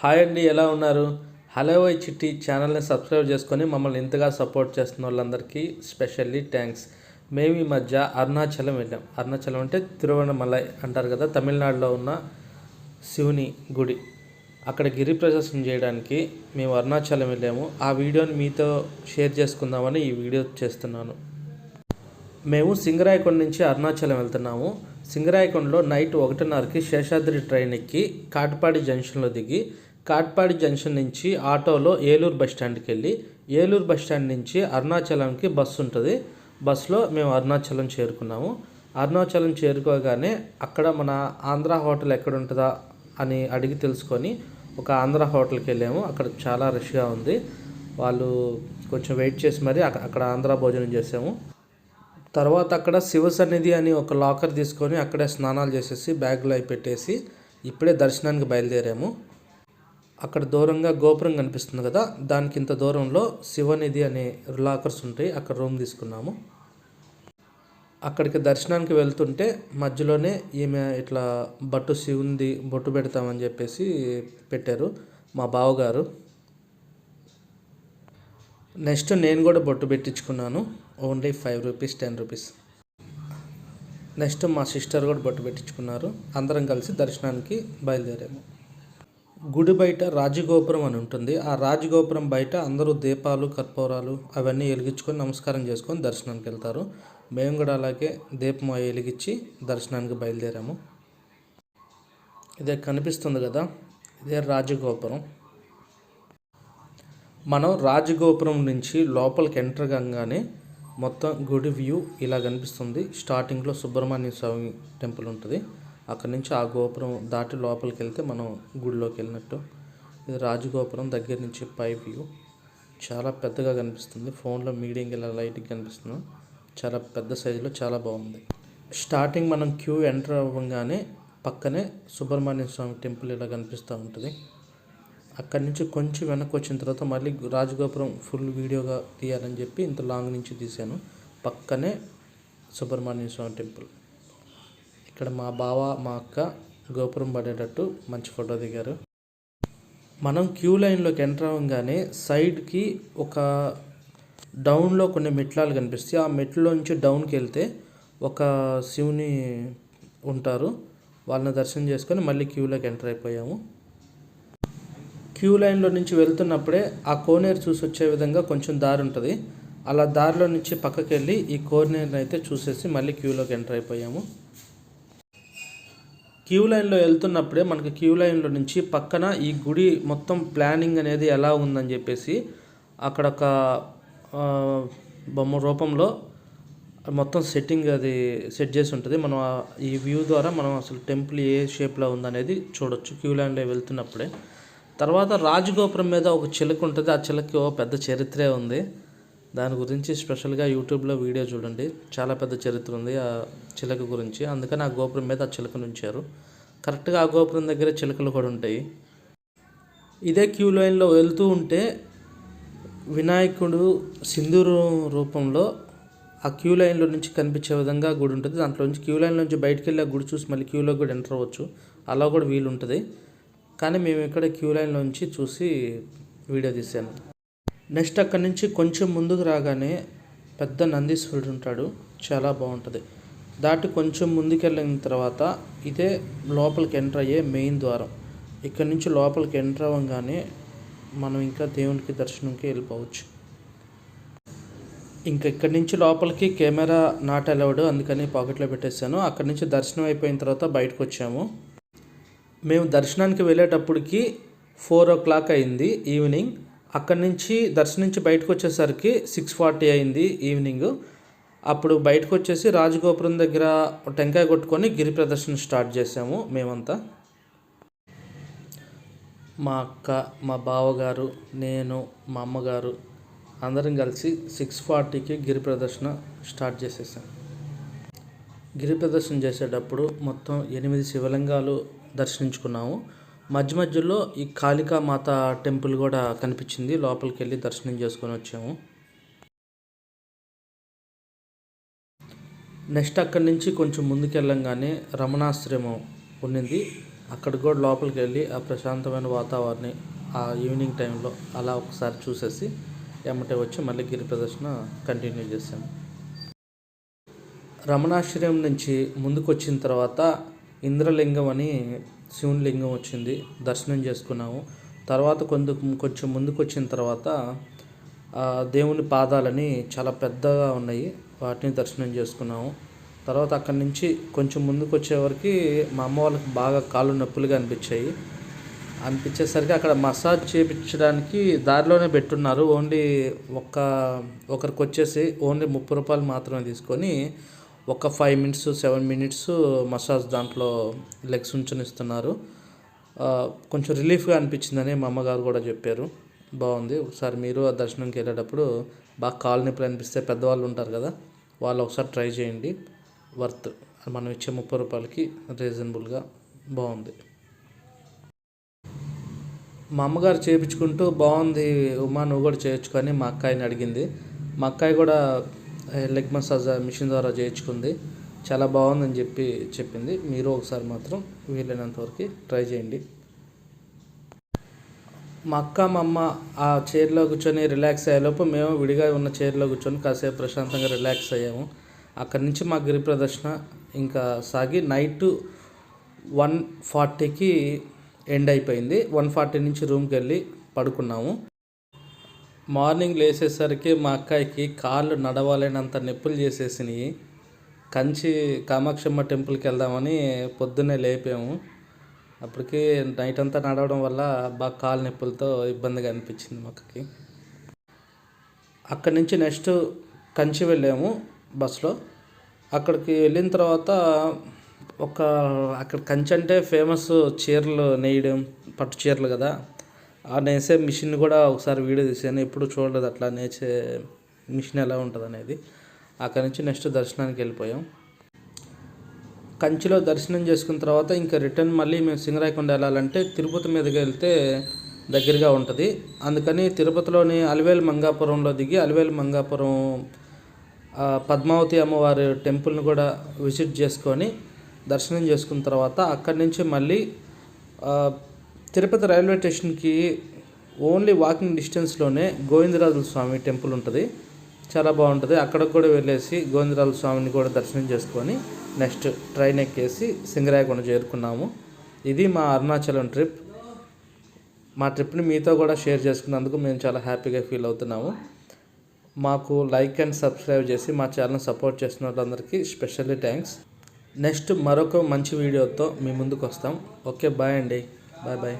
Hi అండి, ఎలా ఉన్నారు? హలో వై చిట్టి ఛానల్ని సబ్స్క్రైబ్ చేసుకొని మమ్మల్ని ఇంతగా సపోర్ట్ చేస్తున్న వాళ్ళందరికీ స్పెషల్లీ థ్యాంక్స్. మేము ఈ మధ్య అరుణాచలం వెళ్ళాం. అరుణాచలం అంటే తిరువణమలై అంటారు కదా, తమిళనాడులో ఉన్న శివుని గుడి. అక్కడ గిరి ప్రదర్శన చేయడానికి మేము అరుణాచలం వెళ్ళాము. ఆ వీడియోని మీతో షేర్ చేసుకుందామని ఈ వీడియో చేస్తున్నాను. మేము సింగరాయకొండ నుంచి అరుణాచలం వెళ్తున్నాము. సింగరాయకొండలో నైట్ 1:30కి శేషాద్రి ట్రైన్ ఎక్కి కాట్పాడి జంక్షన్లో దిగి, కాట్పాడి జంక్షన్ నుంచి ఆటోలో ఏలూరు బస్టాండ్కి వెళ్ళి, ఏలూరు బస్టాండ్ నుంచి అరుణాచలంకి బస్సు ఉంటుంది. బస్సులో మేము అరుణాచలం చేరుకున్నాము. అరుణాచలం చేరుకోగానే అక్కడ మన ఆంధ్ర హోటల్ ఎక్కడ ఉంటుందా అని అడిగి తెలుసుకొని ఒక ఆంధ్ర హోటల్కి వెళ్ళాము. అక్కడ చాలా రష్గా ఉంది. వాళ్ళు కొంచెం వెయిట్ చేసి మరి అక్కడ ఆంధ్ర భోజనం చేసాము. తర్వాత అక్కడ శివసన్నిధి అని ఒక లాకర్ తీసుకొని అక్కడే స్నానాలు చేసేసి బ్యాగ్లో అవి పెట్టేసి ఇప్పుడే దర్శనానికి బయలుదేరాము. అక్కడ దూరంగా గోపురం కనిపిస్తుంది కదా, దానికి ఇంత దూరంలో శివనిధి అనే లాకర్స్ ఉంటాయి. అక్కడ రూమ్ తీసుకున్నాము. అక్కడికి దర్శనానికి వెళ్తుంటే మధ్యలోనే ఈమె ఇట్లా శివుంది బొట్టు పెడతామని చెప్పేసి పెట్టారు మా బావగారు. నెక్స్ట్ నేను కూడా బొట్టు పెట్టించుకున్నాను. Only 5 rupees 10 rupees. నెక్స్ట్ మా సిస్టర్ కూడా బొట్టు పెట్టించుకున్నారు. అందరం కలిసి దర్శనానికి బయలుదేరాము. గుడి బయట రాజగోపురం అని ఉంటుంది. ఆ రాజగోపురం బయట అందరూ దీపాలు కర్పూరాలు అవన్నీ వెలిగించుకొని నమస్కారం చేసుకొని దర్శనానికి వెళ్తారు. మేము కూడా అలాగే దీపం వెలిగించి దర్శనానికి బయలుదేరాము. ఇదే కనిపిస్తుంది కదా, ఇదే రాజగోపురం. మనం రాజగోపురం నుంచి లోపలికి ఎంటర్ కాగానే మొత్తం గుడి వ్యూ ఇలా కనిపిస్తుంది. స్టార్టింగ్లో సుబ్రహ్మణ్య స్వామి టెంపుల్ ఉంటుంది. అక్కడి నుంచి ఆ గోపురం దాటి లోపలికి వెళ్తే మనం గుడిలోకి వెళ్ళినట్టు. ఇది రాజగోపురం దగ్గర నుంచి పై వ్యూ. చాలా పెద్దగా కనిపిస్తుంది. ఫోన్లో మీడియం ఇలా లైట్గా కనిపిస్తుంది. చాలా పెద్ద సైజులో చాలా బాగుంది. స్టార్టింగ్ మనం క్యూ ఎంటర్ అవ్వగానే పక్కనే సుబ్రహ్మణ్య స్వామి టెంపుల్ ఇలా కనిపిస్తూ ఉంటుంది. అక్కడి నుంచి కొంచెం వెనక్కి వచ్చిన తర్వాత మళ్ళీ రాజగోపురం ఫుల్ వీడియోగా తీయాలని చెప్పి ఇంత లాంగ్ నుంచి తీశాను. పక్కనే సుబ్రహ్మణ్య స్వామి టెంపుల్. ఇక్కడ మా బావ మా అక్క గోపురం పడేటట్టు మంచి ఫోటో దిగారు. మనం క్యూ లైన్లోకి ఎంటర్ అవ్వగానే సైడ్కి ఒక డౌన్లో కొన్ని మెట్లాలు కనిపిస్తాయి. ఆ మెట్లలోంచి డౌన్కి వెళ్తే ఒక శివుని ఉంటారు. వాళ్ళని దర్శనం చేసుకొని మళ్ళీ క్యూలోకి ఎంటర్ అయిపోయాము. క్యూ లైన్లో నుంచి వెళ్తున్నప్పుడే ఆ కోనేరు చూసి వచ్చే విధంగా కొంచెం దారి ఉంటుంది. అలా దారిలో నుంచి పక్కకి వెళ్ళి ఈ కోనేరుని అయితే చూసేసి మళ్ళీ క్యూలోకి ఎంటర్ అయిపోయాము. క్యూ లైన్లో వెళ్తున్నప్పుడే మనకి క్యూ లైన్లో నుంచి పక్కన ఈ గుడి మొత్తం ప్లానింగ్ అనేది ఎలా ఉందని చెప్పేసి అక్కడ ఒక బొమ్మ రూపంలో మొత్తం సెట్టింగ్ అది సెట్ చేసి ఉంటుంది. మనం ఈ వ్యూ ద్వారా మనం అసలు టెంపుల్ ఏ షేప్లో ఉందనేది చూడొచ్చు క్యూ లైన్లో వెళ్తున్నప్పుడే. తర్వాత రాజగోపురం మీద ఒక చిలుక ఉంటుంది. ఆ చిలుకకి పెద్ద చరిత్రే ఉంది. దాని గురించి స్పెషల్గా యూట్యూబ్లో వీడియో చూడండి. చాలా పెద్ద చరిత్ర ఉంది ఆ చిలుక గురించి. అందుకని ఆ గోపురం మీద ఆ చిలుకను ఉంచారు. కరెక్ట్గా ఆ గోపురం దగ్గర చిలుకలు కూడా ఉంటాయి. ఇదే క్యూ లైన్లో వెళ్తూ ఉంటే వినాయకుడు సింధూరు రూపంలో ఆ క్యూ లైన్లో నుంచి కనిపించే విధంగా గుడి ఉంటుంది. దాంట్లో నుంచి క్యూ లైన్ నుంచి బయటకు వెళ్ళి ఆ గుడి చూసి మళ్ళీ క్యూలో కూడా ఎంటర్ అవ్వచ్చు. అలా కూడా వీలు ఉంటుంది. కానీ మేము ఇక్కడ క్యూ లైన్లో నుంచి చూసి వీడియో తీసాను. నెక్స్ట్ అక్కడి నుంచి కొంచెం ముందుకు రాగానే పెద్ద నందీశ్వరుడు ఉంటాడు. చాలా బాగుంటుంది. దాటి కొంచెం ముందుకెళ్ళిన తర్వాత ఇదే లోపలికి ఎంటర్ అయ్యే మెయిన్ ద్వారం. ఇక్కడ నుంచి లోపలికి ఎంటర్ అవ్వగానే మనం ఇంకా దేవునికి దర్శనంకి వెళ్ళిపోవచ్చు. ఇంకా ఇక్కడి నుంచి లోపలికి కెమెరా నాట్ అలౌడ్, అందుకని పాకెట్లో పెట్టేశాను. అక్కడి నుంచి దర్శనం అయిపోయిన తర్వాత బయటకు వచ్చాము. మేము దర్శనానికి వెళ్ళేటప్పటికి 4 o'clock అయింది ఈవినింగ్. అక్కడి నుంచి దర్శనించి బయటకు వచ్చేసరికి 6:40 అయింది ఈవినింగ్. అప్పుడు బయటకు వచ్చేసి రాజగోపురం దగ్గర టెంకాయ కొట్టుకొని గిరి ప్రదర్శన స్టార్ట్ చేసాము మేమంతా. మా అక్క, మా బావగారు, నేను, మా అమ్మగారు అందరం కలిసి 6:40కి గిరి ప్రదర్శన స్టార్ట్ చేసేసాం. గిరి ప్రదర్శన చేసేటప్పుడు మొత్తం 8 శివలింగాలు దర్శించుకున్నాము. మధ్య మధ్యలో ఈ కాళికామాత టెంపుల్ కూడా కనిపించింది. లోపలికి వెళ్ళి దర్శనం చేసుకొని వచ్చాము. నెక్స్ట్ అక్కడి నుంచి కొంచెం ముందుకెళ్ళంగానే రమణాశ్రమం ఉండింది. అక్కడికి కూడా లోపలికి వెళ్ళి ఆ ప్రశాంతమైన వాతావరణాన్ని ఆ ఈవినింగ్ టైంలో అలా ఒకసారి చూసేసి ఎమ్మటే వచ్చి మళ్ళీ గిరి ప్రదర్శన కంటిన్యూ చేశాము. రమణాశ్రయం నుంచి ముందుకు వచ్చిన తర్వాత ఇంద్రలింగం అని శివుని లింగం వచ్చింది, దర్శనం చేసుకున్నాము. తర్వాత కొంచెం ముందుకు వచ్చిన తర్వాత దేవుని పాదాలని చాలా పెద్దగా ఉన్నాయి, వాటిని దర్శనం చేసుకున్నాము. తర్వాత అక్కడి నుంచి కొంచెం ముందుకు వచ్చేవరకు మా అమ్మ వాళ్ళకి బాగా కాళ్ళు నొప్పులుగా అనిపించేసరికి అక్కడ మసాజ్ చేయించడానికి దారిలోనే పెట్టున్నారు. ఓన్లీ ఒకరికి వచ్చేసి ఓన్లీ 30 రూపాయలు మాత్రమే తీసుకొని ఒక 5 మినిట్స్ 7 మినిట్స్ మసాజ్ దాంట్లో లెగ్స్ ఉంచనిస్తున్నారు. కొంచెం రిలీఫ్గా అనిపించిందని మా అమ్మగారు కూడా చెప్పారు. బాగుంది. ఒకసారి మీరు ఆ దర్శనంకి వెళ్ళేటప్పుడు బాగా కాలు నొప్పులు అనిపిస్తే పెద్దవాళ్ళు ఉంటారు కదా, వాళ్ళు ఒకసారి ట్రై చేయండి. వర్త్, మనం ఇచ్చే 30 రూపాయలకి రీజనబుల్గా బాగుంది. మా అమ్మగారు చేయించుకుంటూ బాగుంది ఉమా, నువ్వు కూడా చేయొచ్చు కానీ మా అక్కాయిని అడిగింది. మా అక్కాయి కూడా లెగ్ మసాజ్ మిషన్ ద్వారా చేయించుకుంది, చాలా బాగుందని చెప్పింది. మీరు ఒకసారి మాత్రం వీలైనంత వరకు ట్రై చేయండి. మా అక్క మా అమ్మ ఆ చైర్లో కూర్చొని రిలాక్స్ అయ్యేలోపు మేము విడిగా ఉన్న చైర్లో కూర్చొని కాసేపు ప్రశాంతంగా రిలాక్స్ అయ్యాము. అక్కడి నుంచి మా గిరి ప్రదర్శన ఇంకా సాగి నైట్ 1:40కి ఎండ్ అయిపోయింది. 1:40 నుంచి రూమ్కి వెళ్ళి పడుకున్నాము. మార్నింగ్ లేచేసరికి మా అక్కాయికి కాళ్ళు నడవలేనంత నొప్పులు చేసేసినాయి. కంచి కామాక్షమ్మ టెంపుల్కి వెళ్దామని పొద్దున్నే లేపాము. అప్పటికి నైట్ అంతా నడవడం వల్ల బాగా కాలు నొప్పులతో ఇబ్బందిగా అనిపించింది మా అక్కకి. అక్కడి నుంచి నెక్స్ట్ కంచి వెళ్ళాము బస్సులో. అక్కడికి వెళ్ళిన తర్వాత అక్కడ కంచి అంటే ఫేమస్ చీరలు నేయడం, పట్టు చీరలు కదా, ఆ నేసే మిషన్ కూడా ఒకసారి వీడియో తీసాను. ఎప్పుడు చూడలేదు అట్లా నేసే మిషన్ ఎలా ఉంటుంది అనేది. అక్కడి నుంచి నెక్స్ట్ దర్శనానికి వెళ్ళిపోయాం. కంచిలో దర్శనం చేసుకున్న తర్వాత ఇంకా రిటర్న్ మళ్ళీ మేము సింగరాయకొండ వెళ్ళాలంటే తిరుపతి మీదకి వెళ్తే దగ్గరగా ఉంటుంది. అందుకని తిరుపతిలోని అలివేలు మంగాపురంలో దిగి అలివేలు మంగాపురం పద్మావతి అమ్మవారి టెంపుల్ని కూడా విజిట్ చేసుకొని దర్శనం చేసుకున్న తర్వాత అక్కడి నుంచి మళ్ళీ తిరుపతి రైల్వే స్టేషన్కి ఓన్లీ వాకింగ్ డిస్టెన్స్లోనే గోవిందరాజుల స్వామి టెంపుల్ ఉంటుంది, చాలా బాగుంటుంది. అక్కడికి కూడా వెళ్ళేసి గోవిందరాజుల స్వామిని కూడా దర్శనం చేసుకొని నెక్స్ట్ ట్రైన్ ఎక్కేసి సింగరాయకొండ చేరుకున్నాము. ఇది మా అరుణాచలం ట్రిప్. మా ట్రిప్ని మీతో కూడా షేర్ చేసుకున్నందుకు మేము చాలా హ్యాపీగా ఫీల్ అవుతున్నాము. మాకు లైక్ అండ్ సబ్స్క్రైబ్ చేసి మా ఛానల్ సపోర్ట్ చేస్తున్న వాళ్ళందరికీ స్పెషల్లీ థ్యాంక్స్. నెక్స్ట్ మరొక మంచి వీడియోతో మీ ముందుకు వస్తాం. ఓకే, బాయ్ అండి, బాయ్.